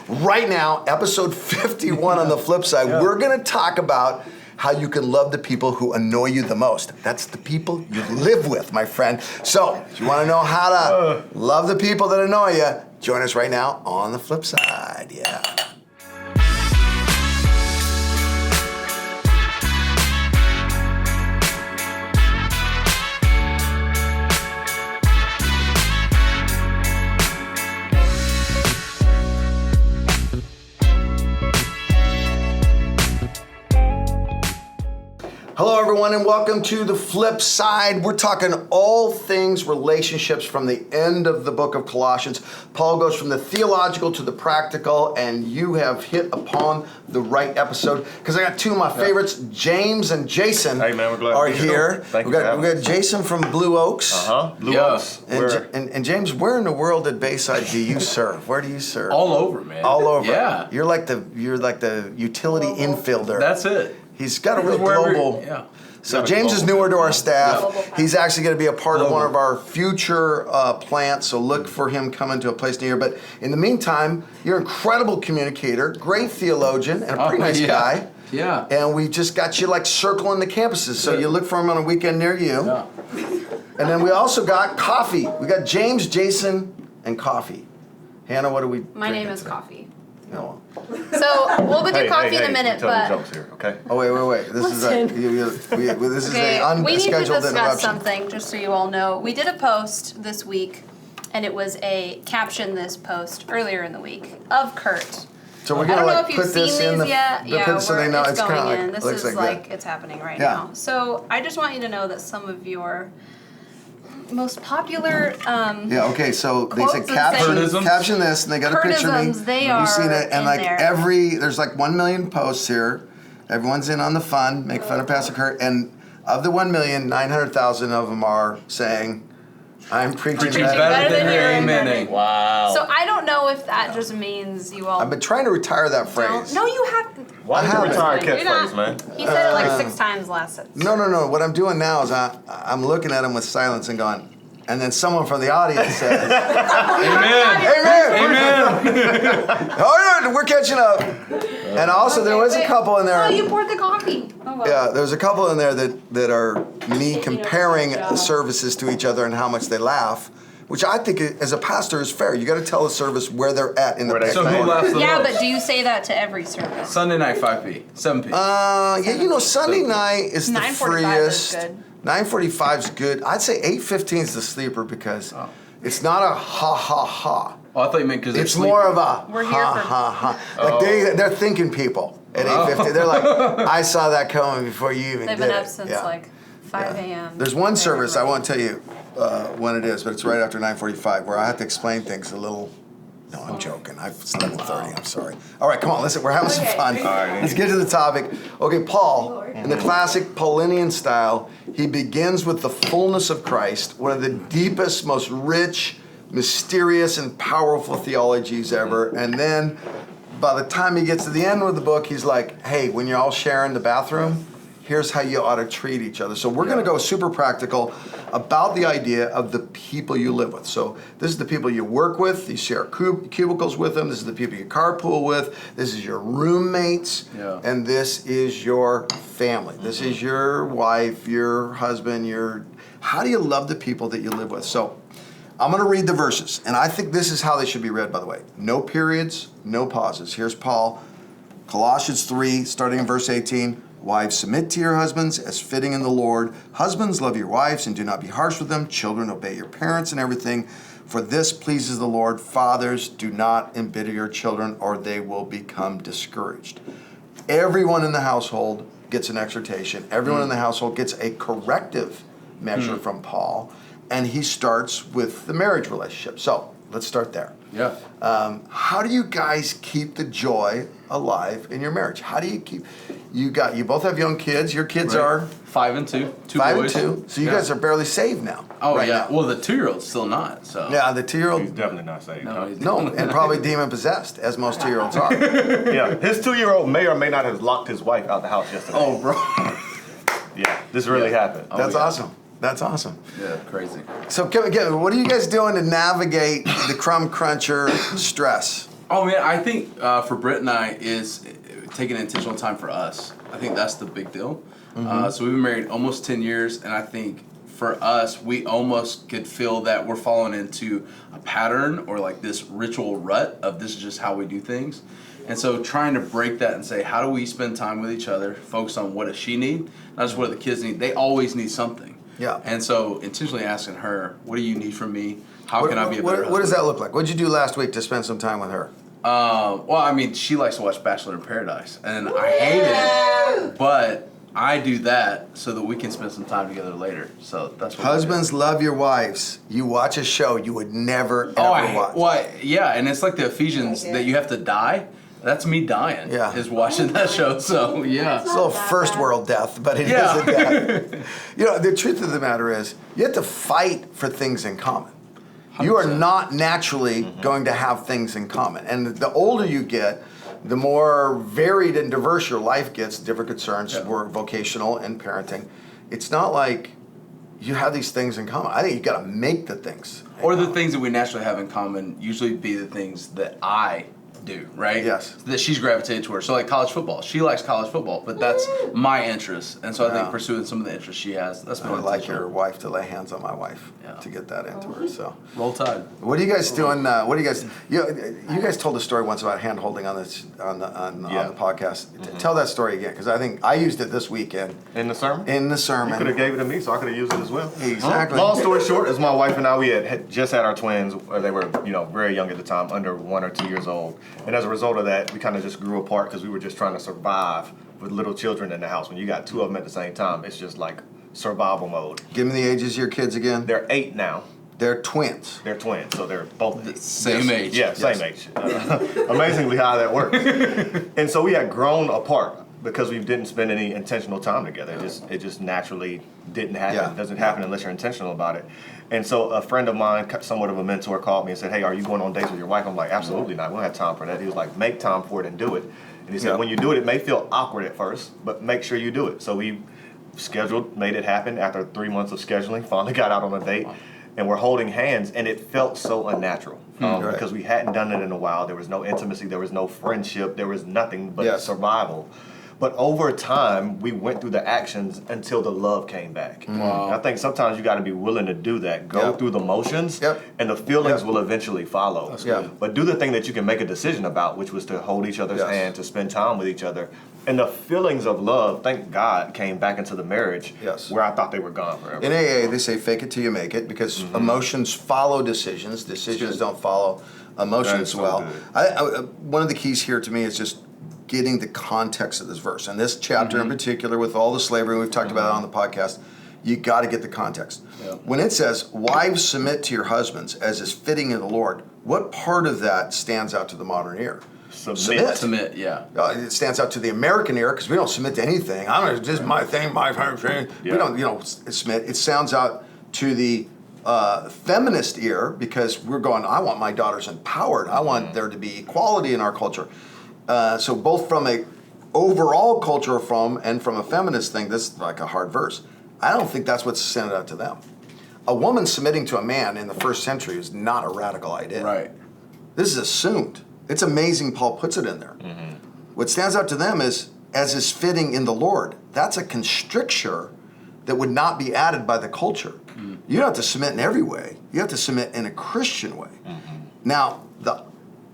Right now, episode 51 on the flip side, we're going to talk about how you can love the people who annoy you the most. That's the people you live with, my friend. So, if you want to know how to love the people that annoy you, join us right now on the flip side. Yeah. Hello, everyone, and welcome to The Flip Side. We're talking all things relationships from the end of the book of Colossians. Paul goes from the theological to the practical, and you have hit upon the right episode because I got two of my favorites, James and Jason. Hey, man, we're glad are to be here. Thank we you got Jason from Blue Oaks. Blue Oaks. And James, where in the world at Bayside do you serve? Where do you serve? All over, man. All over. Yeah. You're like the utility infielder. That's it. He's got a real global. Yeah. So James is newer to our staff. He's actually going to be a part of one of our future plants, so look for him coming to a place near. But in the meantime, you're an incredible communicator, great theologian, and a pretty nice guy. Yeah. And we just got you like circling the campuses, so you look for him on a weekend near you. Yeah. And then we also got coffee. We got James, Jason, and coffee. Hannah, what do we? My name is Coffee. No. So we'll do coffee in a minute, tell the but jokes here, okay? Oh wait. This is an we need to unscheduled discuss interruption. something, just so you all know. We did a post this week, and it was a caption this post earlier in the week of Curt. So we're I gonna don't know like if you've put this seen in the these yet. Yeah, so they know it's kind of going in. like This looks is like it's happening right Yeah. now. So I just want you to know that some of your most popular okay, so they quotes said and caption this, and they got a picture of me. Curtisms, they You've seen are it, and in like there. there's like 1 million posts here. Everyone's in on the fun, make fun of Pastor Curt, and of the 1,900,000 of them are saying, "I'm preaching better than you're amening." Wow. So I don't know if that just means you all I've been trying to retire that don't. phrase. No, you have. Why did you retire You're not- catchphrase, man? He said it like 6 times last sentence. No. What I'm doing now is I'm looking at him with silence and going, and then someone from the audience says, Amen. Oh, yeah, we're catching up. And also there was a couple in there. Oh, you poured the coffee. Oh, well. Yeah, there's a couple in there that are me comparing services to each other and how much they laugh, which I think as a pastor is fair. You got to tell the service where they're at in the Where they So pecking who order. laughs the Yeah, most? but do you say that to every service? Sunday night, 5p, 7p. Yeah, Sunday night is the 9:45 is freest. good. 9:45 is good. I'd say 8:15 is the sleeper because it's not a ha ha ha. Oh, I thought you meant because It's more of a We're here ha for- ha ha. Like they're thinking people at 8:50. They're like, I saw that coming before you even They've did been it. up since Yeah. like 5 a.m. There's one service, I won't tell you when it is, but it's right after 9:45 where I have to explain things a little. No, I'm joking. It's 11:30. I'm sorry. All right, come on. Listen, we're having some fun. All right. Let's get to the topic. Okay, Paul, in the classic Paulinian style, he begins with the fullness of Christ, one of the deepest, most rich, mysterious, and powerful theologies ever. And then by the time he gets to the end of the book, he's like, hey, when you're all sharing the bathroom, here's how you ought to treat each other. So we're going to go super practical about the idea of the people you live with. So this is the people you work with, you share cubicles with them, this is the people you carpool with, this is your roommates, and this is your family. This is your wife, your husband, how do you love the people that you live with? So I'm going to read the verses, and I think this is how they should be read, by the way. No periods, no pauses. Here's Paul, Colossians 3, starting in verse 18. Wives, submit to your husbands as fitting in the Lord. Husbands, love your wives and do not be harsh with them. Children, obey your parents in everything, for this pleases the Lord. Fathers, do not embitter your children, or they will become discouraged. Everyone in the household gets an exhortation. Everyone in the household gets a corrective measure from Paul, and he starts with the marriage relationship. So let's start there. Yeah. How do you guys keep the joy alive in your marriage? How do you keep? You both have young kids. Your kids are 5 and 2. 2 5 boys. and 2. So you guys are barely saved now. Oh right yeah. now. Well, the 2-year-old's still not. So. Yeah, the 2-year-old. He's definitely not saved. No, and probably demon possessed, as most 2-year-olds are. Yeah, his 2-year-old may or may not have locked his wife out the house yesterday. Oh, bro. Yeah, this really happened. That's awesome. That's awesome. Yeah, crazy. So, Kevin, what are you guys doing to navigate the crumb cruncher stress? Oh man, I think for Britt and I is taking intentional time for us. I think that's the big deal. So we've been married almost 10 years, and I think for us, we almost could feel that we're falling into a pattern or like this ritual rut of this is just how we do things. And so trying to break that and say, how do we spend time with each other, focus on what does she need, not just what do the kids need. They always need something. Yeah. And so intentionally asking her, what do you need from me? How can I be a better husband? What does that look like? What did you do last week to spend some time with her? Well, I mean, she likes to watch Bachelor in Paradise, and I hate it, but I do that so that we can spend some time together later. So that's what Husbands, love your wives. You watch a show you would never, ever watch. Well, yeah, and it's like the Ephesians that you have to die. That's me dying. Yeah. Is watching that show. So yeah. It's a little first world death, but it is Yeah. a death. You know, the truth of the matter is, you have to fight for things in common. You are 100%. not naturally going to have things in common. And the older you get, the more varied and diverse your life gets, different concerns, work, vocational, and parenting. It's not like you have these things in common. I think you got to make the things. Or the things that we naturally have in common usually be the things that I do, right? Yes. That she's gravitated towards. So like college football. She likes college football, but that's my interest. And so I think pursuing some of the interests she has, that's I more would like intentional. your wife to lay hands on my wife Yeah. to get that into her. So, Roll Tide. what are you guys doing? What do you guys? You guys told a story once about hand holding on this on the podcast. Tell that story again, because I think I used it this weekend In the sermon? in the You sermon. could have gave it to me, so I could have used it as well. Exactly. Long story short, as my wife and I, we had just had our twins. They were, very young at the time, under 1 or 2 years old. And as a result of that, we kind of just grew apart because we were just trying to survive with little children in the house. When you got 2 of them at the same time, it's just like survival mode. Give me the ages of your kids again. They're 8 now. They're twins. They're twins, so they're both Same age. Yeah, same age. Amazingly how that works. And so we had grown apart because we didn't spend any intentional time together. It just naturally didn't happen. Yeah. It doesn't happen unless you're intentional about it. And so a friend of mine, somewhat of a mentor, called me and said, "Hey, are you going on dates with your wife?" I'm like, "Absolutely not. We don't have time for that." He was like, "Make time for it and do it." And he said, "When you do it, it may feel awkward at first, but make sure you do it." So we scheduled, made it happen. After 3 months of scheduling, finally got out on a date. And we're holding hands, and it felt so unnatural Right. because we hadn't done it in a while. There was no intimacy, there was no friendship, there was nothing but survival. But over time, we went through the actions until the love came back. Wow. And I think sometimes you got to be willing to do that. Go through the motions, and the feelings will eventually follow. That's good. But do the thing that you can make a decision about, which was to hold each other's hand, to spend time with each other. And the feelings of love, thank God, came back into the marriage where I thought they were gone forever. In AA, they say fake it till you make it, because emotions follow decisions. Decisions don't follow emotions so well. good. One of the keys here to me is just getting the context of this verse. And this chapter in particular, with all the slavery, we've talked about it on the podcast, you got to get the context. Yeah. When it says, wives submit to your husbands as is fitting in the Lord, what part of that stands out to the modern ear? Submit, yeah. It stands out to the American ear because we don't submit to anything. I don't know, just my thing, my thing. We don't, submit. It sounds out to the feminist ear because we're going, I want my daughters empowered. I want there to be equality in our culture. So both from a overall culture and from a feminist thing, this is like a hard verse. I don't think that's what's sent out to them. A woman submitting to a man in the first century is not a radical idea. Right. This is assumed. It's amazing Paul puts it in there. What stands out to them is, as is fitting in the Lord. That's a constricture that would not be added by the culture. You don't have to submit in every way. You have to submit in a Christian way. Now,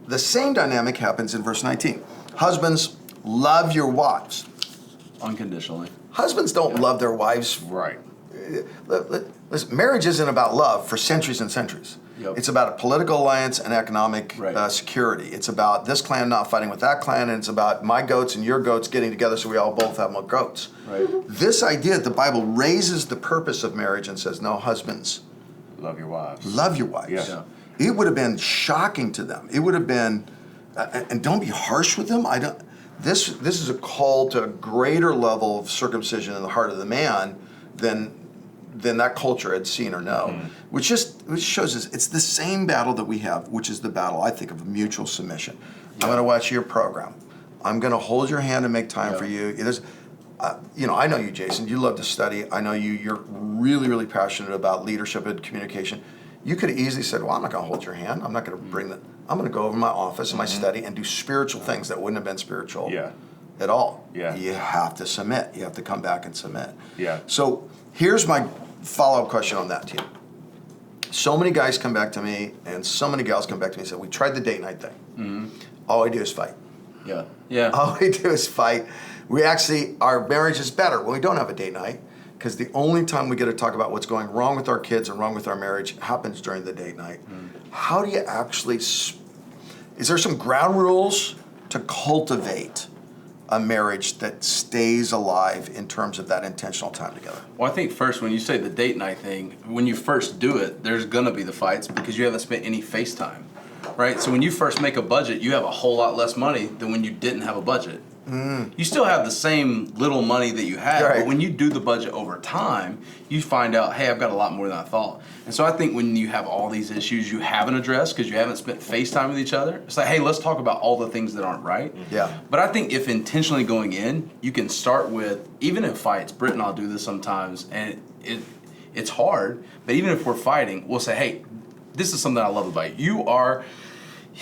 the same dynamic happens in verse 19. Husbands, love your wives. Unconditionally. Husbands don't love their wives. Right. Listen, marriage isn't about love for centuries and centuries. Yep. It's about a political alliance and economic security. It's about this clan not fighting with that clan, and it's about my goats and your goats getting together so we all both have more goats. Right. This idea that the Bible raises the purpose of marriage and says, no, husbands, Love your wives. love your wives. Yeah. It would have been shocking to them. It would have been, and don't be harsh with them. This is a call to a greater level of circumcision in the heart of the man than that culture had seen or know, which shows us it's the same battle that we have, which is the battle, I think, of mutual submission. I'm going to watch your program. I'm going to hold your hand and make time for you. There's, I know you, Jason. You love to study. I know you're really, really passionate about leadership and communication. You could have easily said, well, I'm not going to hold your hand. I'm not going to bring that. I'm going to go over to my office and my study and do spiritual things that wouldn't have been spiritual at all. Yeah. You have to submit. You have to come back and submit. Yeah. So here's my follow-up question on that, too. So many guys come back to me and so many gals come back to me and say, we tried the date night thing. Mm-hmm. All we do is fight. Yeah. Yeah. All we do is fight. Our marriage is better when we don't have a date night, because the only time we get to talk about what's going wrong with our kids and wrong with our marriage happens during the date night. How do you actually, is there some ground rules to cultivate a marriage that stays alive in terms of that intentional time together? Well, I think first, when you say the date night thing, when you first do it, there's gonna be the fights because you haven't spent any FaceTime, right? So when you first make a budget, you have a whole lot less money than when you didn't have a budget. You still have the same little money that you had, Right. but when you do the budget over time, you find out, hey, I've got a lot more than I thought. And so I think when you have all these issues you haven't addressed because you haven't spent FaceTime with each other, it's like, hey, let's talk about all the things that aren't right. Yeah. But I think if intentionally going in, you can start with, even in fights, Britt and I'll do this sometimes, and it's hard, but even if we're fighting, we'll say, hey, this is something I love about you.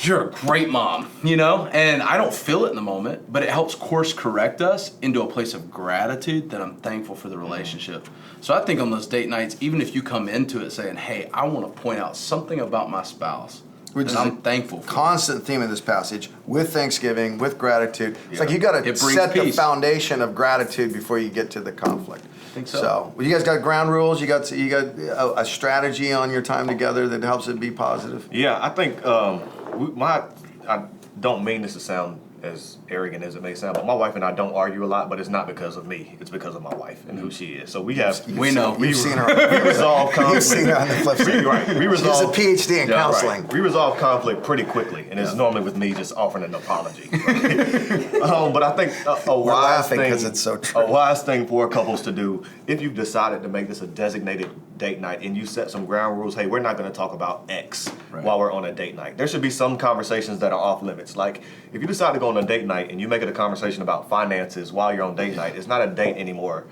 You're a great mom, and I don't feel it in the moment, but it helps course correct us into a place of gratitude that I'm thankful for the relationship. So I think on those date nights, even if you come into it saying, hey, I want to point out something about my spouse, Which is I'm thankful for. Constant theme in this passage, with thanksgiving, with gratitude. It's like you got to It brings set the peace. foundation of gratitude before you get to the conflict. I think so. Well, you guys got ground rules. You got a strategy on your time together that helps it be positive. Yeah, I think I don't mean this to sound as arrogant as it may sound, but my wife and I don't argue a lot, but it's not because of me. It's because of my wife and who she is. So we have... You've seen her. We resolve conflict. You've seen her on the flip side. We resolve... She's a PhD in counseling. Right. We resolve conflict pretty quickly, and it's normally with me just offering an apology. But I think a We're wise laughing thing... 'cause it's so true. A wise thing for couples to do, if you've decided to make this a designated date night and you set some ground rules, hey, we're not going to talk about X while we're on a date night. There should be some conversations that are off limits. Like, if you decide to go on a date night and you make it a conversation about finances while you're on date night, it's not a date anymore.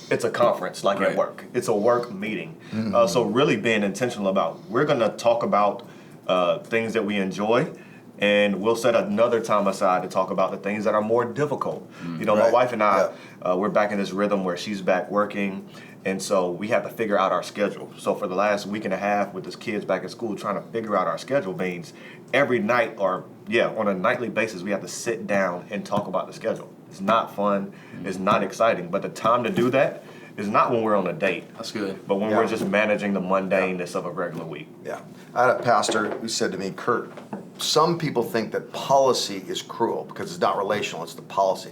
It's a conference, like at work. It's a work meeting. So really being intentional about, we're going to talk about things that we enjoy, and we'll set another time aside to talk about the things that are more difficult. My wife and I, we're back in this rhythm where she's back working, and so we have to figure out our schedule. So for the last week and a half with the kids back at school, trying to figure out our schedule means every night on a nightly basis, we have to sit down and talk about the schedule. It's not fun. It's not exciting. But the time to do that is not when we're on a date. That's good. But when we're just managing the mundaneness of a regular week. Yeah. I had a pastor who said to me, Curt, some people think that policy is cruel because it's not relational, it's the policy.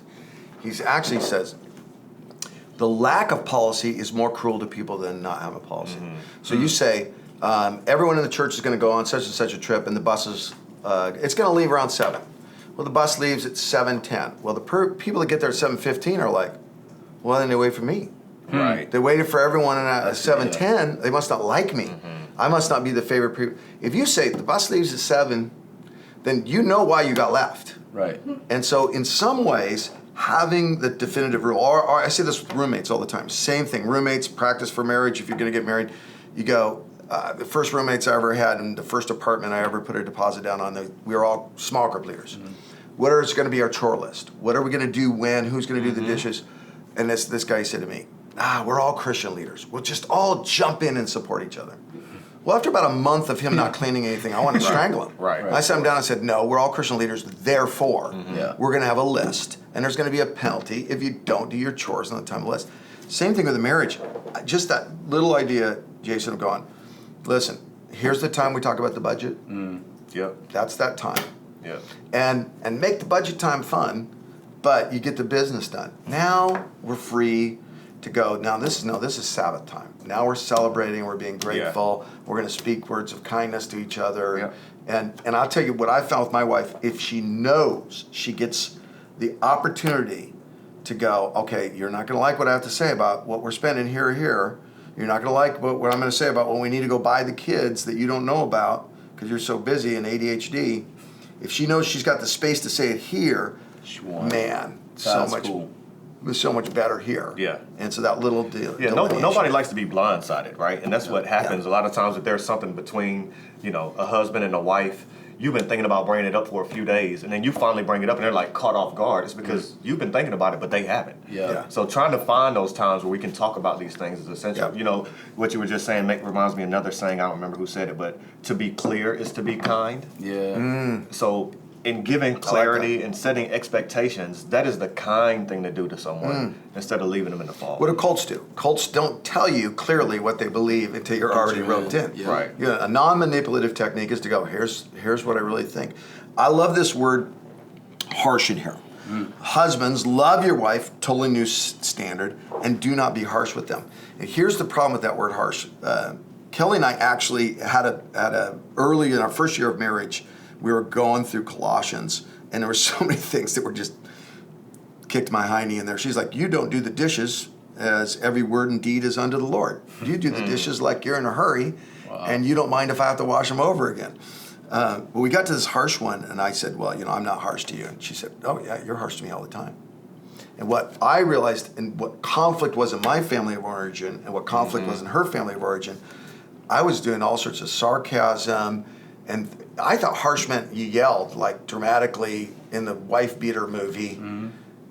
He actually says, the lack of policy is more cruel to people than not having a policy. So you say, everyone in the church is going to go on such and such a trip, and the bus is, it's going to leave around 7. Well, the bus leaves at 7:10. Well, the people that get there at 7:15 are like, well, then they wait for me. Right. They waited for everyone at 7:10. They must not like me. I must not be the favorite people. If you say the bus leaves at 7, then you know why you got left. Right. And so in some ways, having the definitive rule, or I say this with roommates all the time, same thing. Roommates practice for marriage. If you're going to get married, you go, the first roommates I ever had in the first apartment I ever put a deposit down on, we were all small group leaders. What is going to be our chore list? What are we going to do when? Who's going to do the dishes? And this guy said to me, we're all Christian leaders. We'll just all jump in and support each other. Well, after about a month of him not cleaning anything, I wanted to strangle him. Right. I sat him down and said, no, we're all Christian leaders, therefore, we're going to have a list, and there's going to be a penalty if you don't do your chores on the time of the list. Same thing with the marriage. Just that little idea, Jason, of going, listen, here's the time we talk about the budget. Yep. That's that time. Yep. And make the budget time fun, but you get the business done. Now we're free to go. Now this is Sabbath time. Now we're celebrating. We're being grateful. We're going to speak words of kindness to each other. And I'll tell you what I found with my wife. If she knows she gets the opportunity to go, okay, you're not going to like what I have to say about what we're spending here or here. You're not going to like what I'm going to say about when we need to go buy the kids that you don't know about because you're so busy and ADHD. If she knows she's got the space to say it here, man, so much better here. Yeah. And so that little deal. Yeah, nobody likes to be blindsided, right? And that's what happens a lot of times if there's something between, a husband and a wife. you've been thinking about bringing it up for a few days, and then you finally bring it up, and they're like caught off guard. It's because you've been thinking about it, but they haven't. Yeah. So trying to find those times where we can talk about these things is essential. Yeah. You know, what you were just saying reminds me of another saying. I don't remember who said it, but to be clear is to be kind. Yeah. So in giving clarity and setting expectations, that is the kind thing to do to someone instead of leaving them in the fog. What do cults do? Cults don't tell you clearly what they believe until you're already roped in. Yeah. Right. You know, a non-manipulative technique is to go, here's what I really think. I love this word harsh in here. Husbands, love your wife, totally new standard, and do not be harsh with them. And here's the problem with that word harsh. Kelly and I actually had early in our first year of marriage, we were going through Colossians, and there were so many things that were just kicked my hiney in there. She's like, you don't do the dishes as every word and deed is unto the Lord. You do the dishes like you're in a hurry, and you don't mind if I have to wash them over again. But we got to this harsh one, and I said, well, I'm not harsh to you. And she said, oh, yeah, you're harsh to me all the time. And what I realized, and what conflict was in my family of origin, and what conflict was in her family of origin, I was doing all sorts of sarcasm, and I thought harsh meant you yelled, like dramatically in the wife beater movie.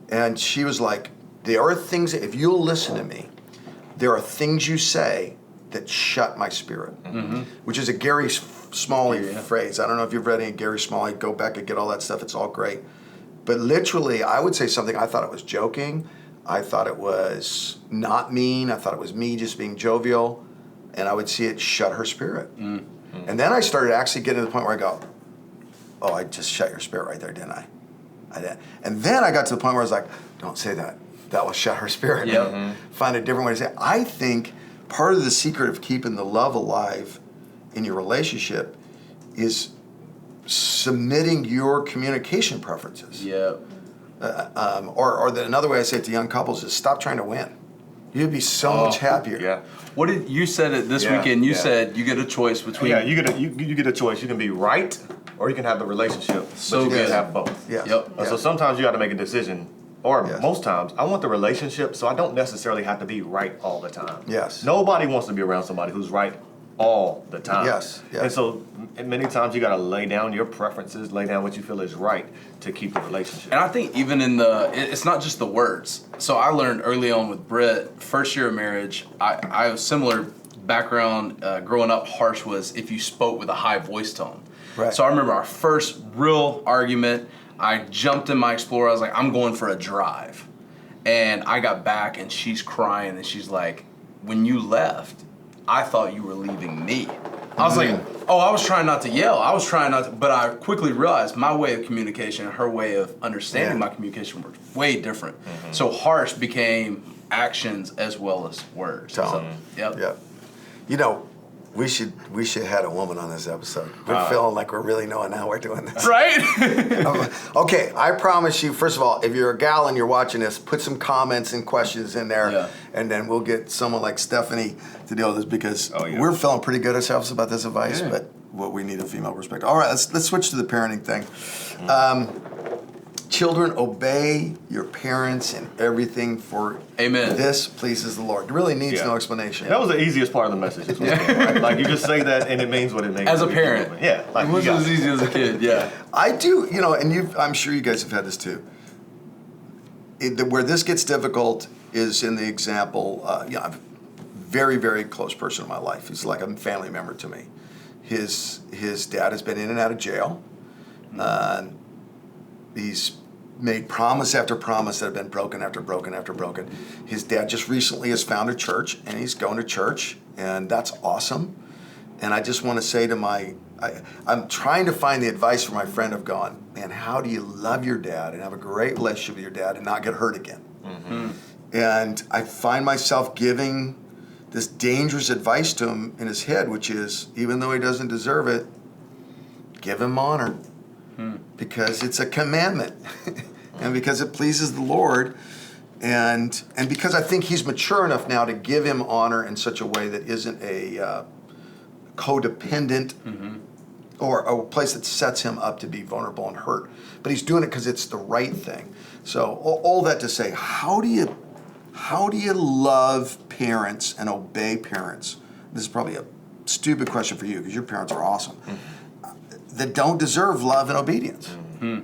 And she was like, there are things, if you'll listen to me, there are things you say that shut my spirit, which is a Gary Smalley phrase. I don't know if you've read any Gary Smalley, go back and get all that stuff, it's all great. But literally, I would say something, I thought it was joking, I thought it was not mean, I thought it was me just being jovial, and I would see it shut her spirit. And then I started actually getting to the point where I go, oh, I just shut your spirit right there, didn't I? I did. And then I got to the point where I was like, don't say that. That will shut her spirit. Find a different way to say it. I think part of the secret of keeping the love alive in your relationship is submitting your communication preferences. Yeah. Or another way I say it to young couples is stop trying to win. You'd be so much happier. Yeah. What did you said it this weekend? You said you get a choice between. Yeah, you get a choice. You can be right, or you can have the relationship. So but you good. can have both. Yes. Yep. So sometimes you got to make a decision, or Yes. most times, I want the relationship, so I don't necessarily have to be right all the time. Yes. Nobody wants to be around somebody who's right all the time. Yes, yes. And so many times you got to lay down your preferences, lay down what you feel is right to keep the relationship. And I think even it's not just the words. So I learned early on with Britt, first year of marriage, I have similar background growing up. Harsh was if you spoke with a high voice tone. Right. So I remember our first real argument, I jumped in my Explorer, I was like, I'm going for a drive. And I got back and she's crying and she's like, when you left, I thought you were leaving me. I was like, I was trying not to yell. But I quickly realized my way of communication and her way of understanding my communication were way different. So harsh became actions as well as words. Tone. So, Yep. We should have had a woman on this episode. We're feeling like we're really knowing how we're doing this. Right? Okay, I promise you, first of all, if you're a gal and you're watching this, put some comments and questions in there, and then we'll get someone like Stephanie to deal with this because we're feeling pretty good ourselves about this advice, but what we need a female perspective. All right, let's switch to the parenting thing. Children, obey your parents in everything, for Amen. this pleases the Lord. It really needs no explanation. That was the easiest part of the message. Is right? Like you just say that and it means what it means. As a parent. Yeah. Like It wasn't as easy as a kid, I do, and I'm sure you guys have had this too. Where this gets difficult is in the example, I'm a very, very close person in my life. He's like a family member to me. His dad has been in and out of jail. He's made promise after promise that have been broken after broken after broken. His dad just recently has found a church, and he's going to church, and that's awesome. And I just want to say to I'm trying to find the advice for my friend of going, man, how do you love your dad and have a great relationship with your dad and not get hurt again? And I find myself giving this dangerous advice to him in his head, which is, even though he doesn't deserve it, give him honor. Because it's a commandment, and because it pleases the Lord, and because I think he's mature enough now to give him honor in such a way that isn't a codependent or a place that sets him up to be vulnerable and hurt. But he's doing it because it's the right thing. So all that to say, how do you love parents and obey parents? This is probably a stupid question for you because your parents are awesome. that don't deserve love and obedience. Mm-hmm.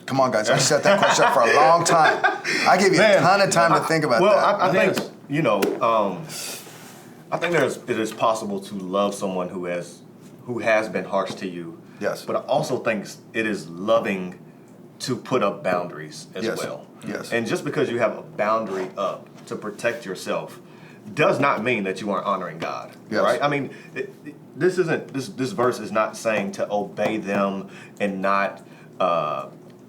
Come on, guys. I set that question up for a long time. I gave you a ton of time to think about that. Well, I think, I think it is possible to love someone who has been harsh to you. Yes. But I also think it is loving to put up boundaries as well. Yes. And just because you have a boundary up to protect yourself does not mean that you aren't honoring God. Yes. Right? I mean, this verse is not saying to obey them and not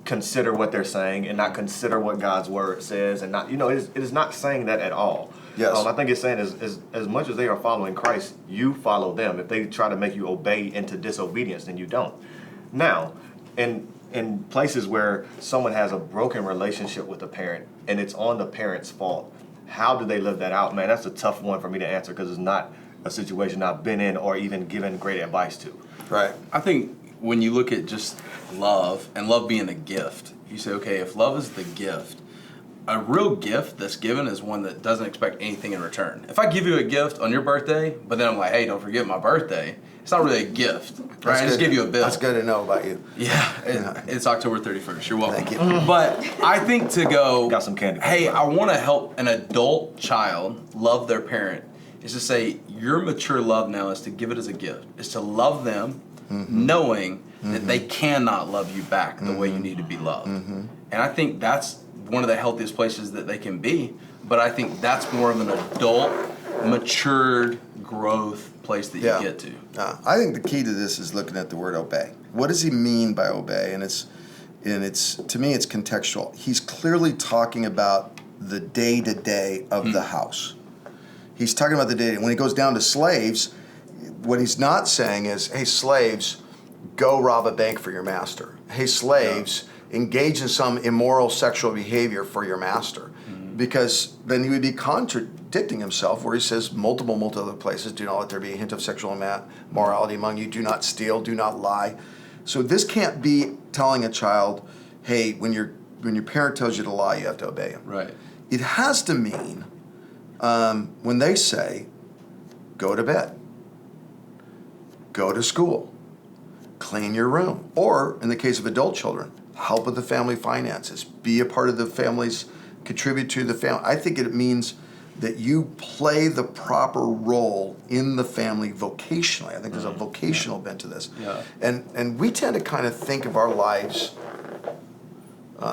consider what they're saying and not consider what God's word says, and not, it is not saying that at all. Yes. I think it's saying as much as they are following Christ, you follow them. If they try to make you obey into disobedience, then you don't. Now, in places where someone has a broken relationship with a parent and it's on the parent's fault, how do they live that out? Man, that's a tough one for me to answer because it's not a situation I've been in or even given great advice to. Right. I think when you look at just love and love being a gift, you say, okay, if love is the gift, a real gift that's given is one that doesn't expect anything in return. If I give you a gift on your birthday, but then I'm like, hey, don't forget my birthday, it's not really a gift, right? I just give you a bill. That's good to know about you. Yeah, it's October 31st. You're welcome. Thank you. But I think to go, Got some candy. hey, I want to help an adult child love their parent, is to say your mature love now is to give it as a gift. Is to love them knowing that they cannot love you back the way you need to be loved. And I think that's one of the healthiest places that they can be. But I think that's more of an adult, matured growth place that you get to. I think the key to this is looking at the word obey. What does he mean by obey? And it's to me it's contextual. He's clearly talking about the day-to-day of the house. He's talking about the day. When he goes down to slaves, what he's not saying is, hey, slaves, go rob a bank for your master. Hey, slaves, engage in some immoral sexual behavior for your master. Because then he would be contradicting himself where he says multiple other places, do not let there be a hint of sexual morality among you, do not steal, do not lie. So this can't be telling a child, hey, when your parent tells you to lie, you have to obey him. Right. It has to mean when they say, go to bed, go to school, clean your room, or in the case of adult children, help with the family finances, be a part of the family's, contribute to the family. I think it means that you play the proper role in the family vocationally. I think there's a vocational bent to this. Yeah. And we tend to kind of think of our lives,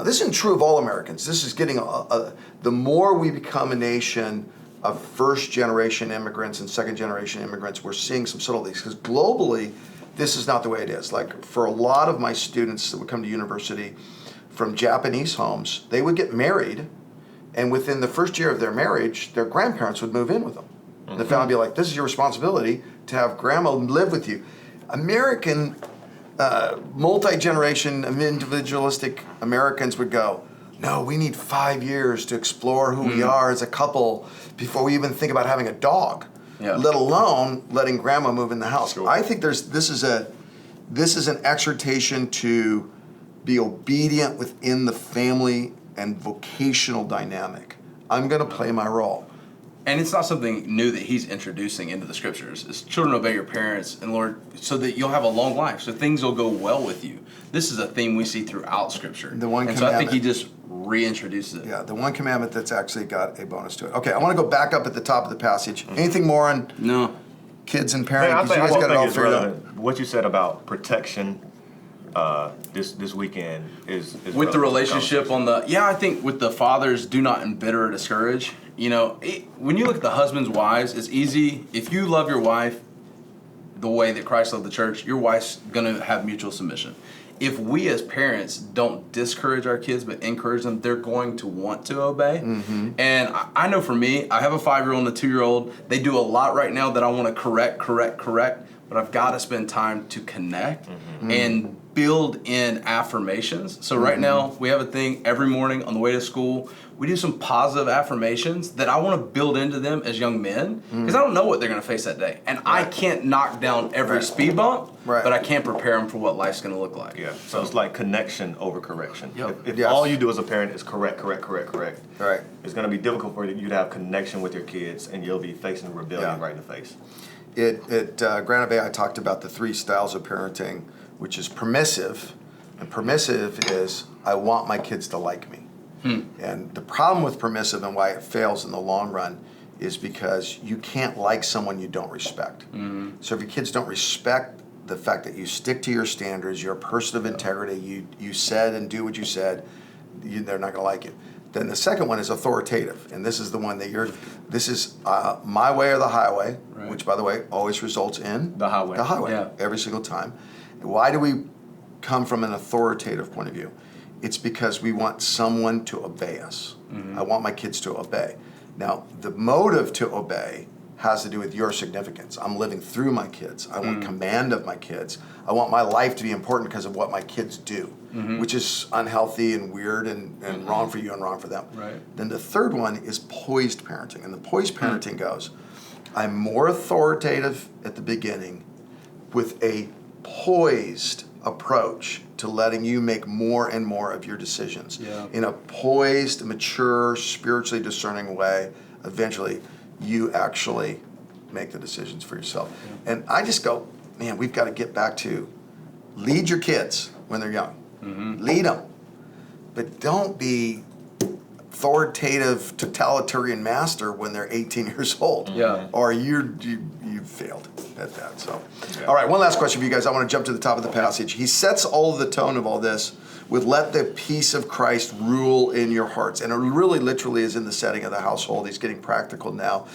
this isn't true of all Americans. This is getting, the more we become a nation of first-generation immigrants and second-generation immigrants, we're seeing some subtleties. Because globally, this is not the way it is. Like for a lot of my students that would come to university from Japanese homes, they would get married, and within the first year of their marriage, their grandparents would move in with them. And the family would be like, this is your responsibility to have grandma live with you. American, multi-generation, individualistic Americans would go, no, we need 5 years to explore who we are as a couple before we even think about having a dog, let alone letting grandma move in the house. Sure. I think this is an exhortation to be obedient within the family and vocational dynamic. I'm going to play my role. And it's not something new that he's introducing into the scriptures. It's children obey your parents, and Lord, so that you'll have a long life, so things will go well with you. This is a theme we see throughout scripture. The one and so I think commandment. he just reintroduces it. Yeah, the one commandment that's actually got a bonus to it. Okay, I want to go back up at the top of the passage. Anything more on No. kids and Man, parenting? I Because you think guys got it all is figured out. relevant. What you said about protection this weekend is With the relevant. relationship on the, I think with the fathers, do not embitter or discourage. When you look at the husbands' wives, it's easy. If you love your wife the way that Christ loved the church, your wife's going to have mutual submission. If we as parents don't discourage our kids but encourage them, they're going to want to obey. And I know for me, I have a 5-year-old and a 2-year-old. They do a lot right now that I want to correct, but I've got to spend time to connect and build in affirmations. So right now, we have a thing every morning on the way to school. We do some positive affirmations that I want to build into them as young men, because I don't know what they're going to face that day. And I can't knock down every speed bump, but I can prepare them for what life's going to look like. Yeah, so it's like connection over correction. Yep. If Yes. all you do as a parent is correct, Right. it's going to be difficult for you to have connection with your kids, and you'll be facing rebellion right in the face. At Granite Bay, I talked about the 3 styles of parenting, which is permissive. And permissive is, I want my kids to like me. And the problem with permissive and why it fails in the long run is because you can't like someone you don't respect. So if your kids don't respect the fact that you stick to your standards, you're a person of integrity, you said and do what you said, they're not going to like you. Then the second one is authoritative, and this is the one that this is my way or the highway, which, by the way, always results in The highway. every single time. Why do we come from an authoritative point of view? It's because we want someone to obey us. I want my kids to obey. Now, the motive to obey has to do with your significance. I'm living through my kids. I want command of my kids. I want my life to be important because of what my kids do, which is unhealthy and weird and wrong for you and wrong for them. Right. Then the third one is poised parenting. And the poised parenting goes, I'm more authoritative at the beginning with a poised approach to letting you make more and more of your decisions. In a poised, mature, spiritually discerning way, eventually you actually make the decisions for yourself. And I just go, man, we've got to get back to lead your kids when they're young. Lead them. But don't be authoritative, totalitarian master when they're 18 years old. Or you failed at that. So, all right, one last question for you guys. I want to jump to the top of the passage. He sets all of the tone of all this with let the peace of Christ rule in your hearts. And it really literally is in the setting of the household. He's getting practical now.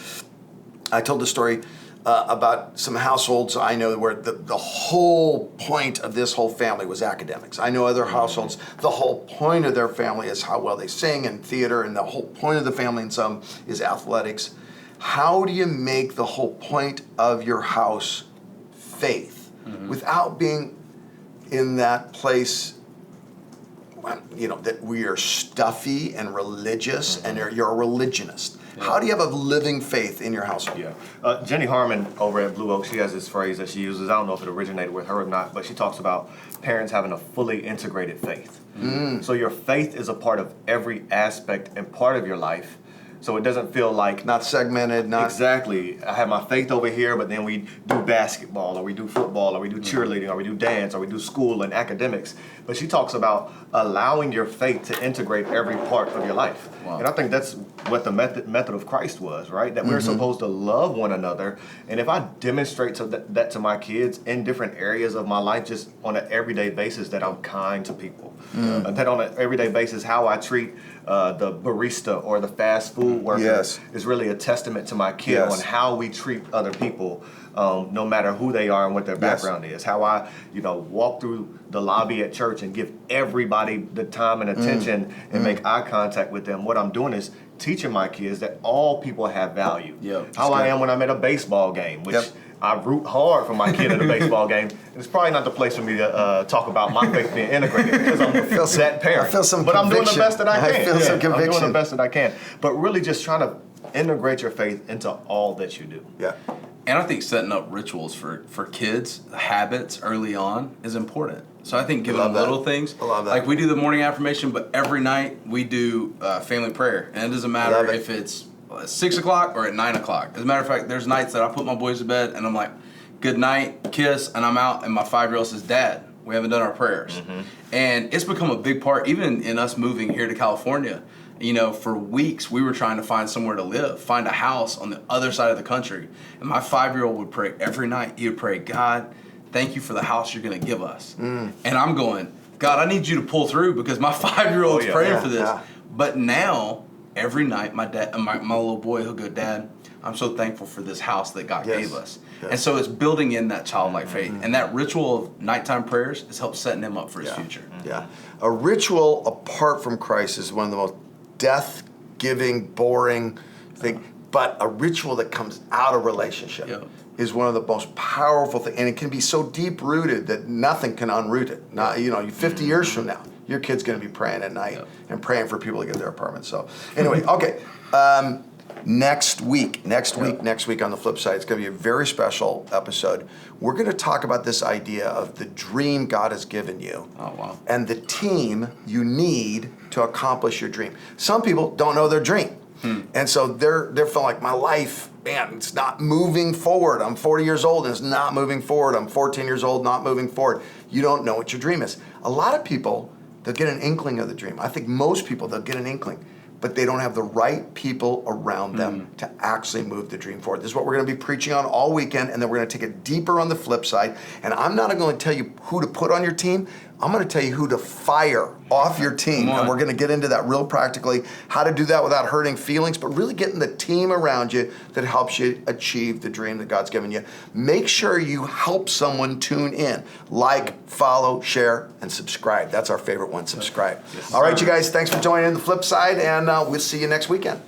I told the story about some households I know where the whole point of this whole family was academics. I know other households, the whole point of their family is how well they sing and theater, and the whole point of the family in some is athletics. How do you make the whole point of your house faith without being in that place, that we are stuffy and religious and you're a religionist? How do you have a living faith in your household? Jenny Harmon over at Blue Oak, she has this phrase that she uses. I don't know if it originated with her or not, but she talks about parents having a fully integrated faith. So your faith is a part of every aspect and part of your life. So it doesn't feel like... Not segmented, not... Exactly. I have my faith over here, but then we do basketball, or we do football, or we do cheerleading, or we do dance, or we do school and academics. But she talks about allowing your faith to integrate every part of your life. And I think that's what the method of Christ was, right? That we're supposed to love one another. And if I demonstrate that to my kids in different areas of my life, just on an everyday basis, that I'm kind to people. That on an everyday basis, how I treat the barista or the fast food worker is really a testament to my kid on how we treat other people, no matter who they are and what their background is. How I, walk through the lobby at church and give everybody the time and attention and make eye contact with them. What I'm doing is teaching my kids that all people have value. How I am when I'm at a baseball game, which I root hard for my kid at a baseball game. It's probably not the place for me to talk about my faith being integrated because I'm that parent. I feel some but I'm doing the best that I can. I feel some conviction. I'm doing the best that I can. But really just trying to integrate your faith into all that you do. And I think setting up rituals for kids, habits early on is important. So I think giving them little things. I love that. Like we do the morning affirmation, but every night we do family prayer. And it doesn't matter if it's 6 o'clock or at 9 o'clock. As a matter of fact, there's nights that I put my boys to bed and I'm like, good night, kiss, and I'm out and my 5-year-old says, Dad, we haven't done our prayers. And it's become a big part, even in us moving here to California. For weeks we were trying to find somewhere to live, find a house on the other side of the country. And my 5-year-old would pray every night. He would pray, God, thank you for the house you're going to give us. And I'm going, God, I need you to pull through because my 5-year-old's praying for this. But now, every night, my dad, my little boy, he'll go, Dad, I'm so thankful for this house that God gave us. And so it's building in that childlike faith. And that ritual of nighttime prayers has helped setting him up for his future. A ritual apart from Christ is one of the most death-giving, boring thing. But a ritual that comes out of relationship is one of the most powerful things. And it can be so deep-rooted that nothing can unroot it. Now, 50 years from now, your kid's going to be praying at night and praying for people to get their apartments. So anyway, okay. Next week on the flip side, it's going to be a very special episode. We're going to talk about this idea of the dream God has given you. And the team you need to accomplish your dream. Some people don't know their dream. And so they're feeling like my life man, it's not moving forward. I'm 40 years old and it's not moving forward. I'm 14 years old, not moving forward. You don't know what your dream is. A lot of people, they'll get an inkling of the dream. I think most people, they'll get an inkling, but they don't have the right people around them to actually move the dream forward. This is what we're going to be preaching on all weekend, and then we're going to take it deeper on the flip side. And I'm not going to tell you who to put on your team. I'm going to tell you who to fire off your team. And we're going to get into that real practically, how to do that without hurting feelings, but really getting the team around you that helps you achieve the dream that God's given you. Make sure you help someone tune in. Like, follow, share, and subscribe. That's our favorite one, subscribe. Yes, all right, you guys, thanks for joining in the flip side, and we'll see you next weekend.